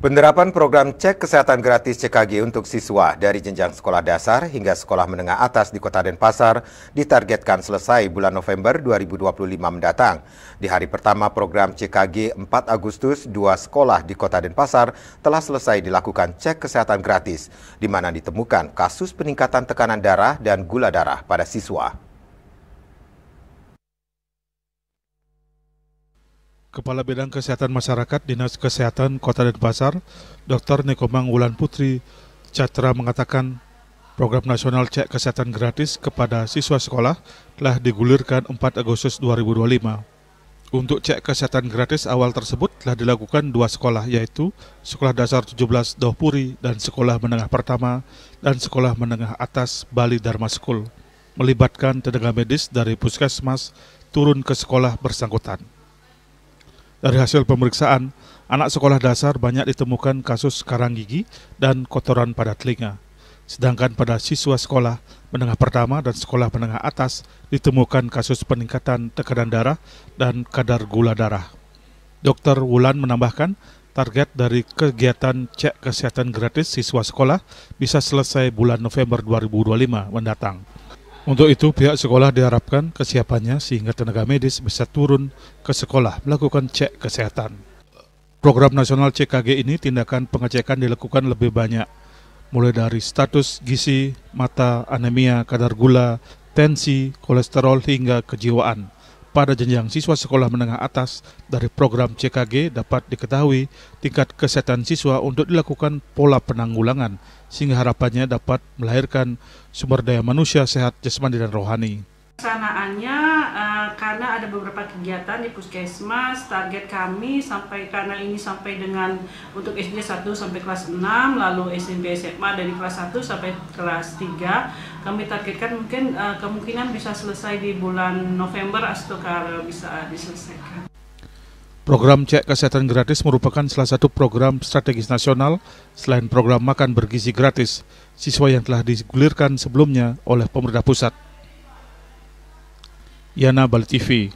Penerapan program cek kesehatan gratis CKG untuk siswa dari jenjang sekolah dasar hingga sekolah menengah atas di Kota Denpasar ditargetkan selesai bulan November 2025 mendatang. Di hari pertama program CKG 4 Agustus, 2 sekolah di Kota Denpasar telah selesai dilakukan cek kesehatan gratis, di mana ditemukan kasus peningkatan tekanan darah dan gula darah pada siswa. Kepala Bidang Kesehatan Masyarakat Dinas Kesehatan Kota Denpasar, Dr. Nikomang Wulan Putri Catra mengatakan program nasional cek kesehatan gratis kepada siswa sekolah telah digulirkan 4 Agustus 2025. Untuk cek kesehatan gratis awal tersebut telah dilakukan 2 sekolah, yaitu Sekolah Dasar 17 Dohpuri dan Sekolah Menengah Pertama dan Sekolah Menengah Atas Bali Dharma School, melibatkan tenaga medis dari puskesmas turun ke sekolah bersangkutan. Dari hasil pemeriksaan, anak sekolah dasar banyak ditemukan kasus karang gigi dan kotoran pada telinga. Sedangkan pada siswa sekolah menengah pertama dan sekolah menengah atas ditemukan kasus peningkatan tekanan darah dan kadar gula darah. Dr. Wulan menambahkan, target dari kegiatan cek kesehatan gratis siswa sekolah bisa selesai bulan November 2025 mendatang. Untuk itu, pihak sekolah diharapkan kesiapannya sehingga tenaga medis bisa turun ke sekolah melakukan cek kesehatan. Program nasional CKG ini tindakan pengecekan dilakukan lebih banyak, mulai dari status gizi, mata, anemia, kadar gula, tensi, kolesterol hingga kejiwaan. Pada jenjang siswa sekolah menengah atas, dari program CKG dapat diketahui tingkat kesehatan siswa untuk dilakukan pola penanggulangan, sehingga harapannya dapat melahirkan sumber daya manusia sehat jasmani dan rohani. Pelaksanaannya karena ada beberapa kegiatan di puskesmas, target kami karena ini sampai dengan untuk SD 1 sampai kelas 6, lalu SMP SMA dari kelas 1 sampai kelas 3, kami targetkan kemungkinan bisa selesai di bulan November atau kalau bisa diselesaikan. Program cek kesehatan gratis merupakan salah satu program strategis nasional selain program makan bergizi gratis siswa yang telah digulirkan sebelumnya oleh pemerintah pusat. Yana Bali TV.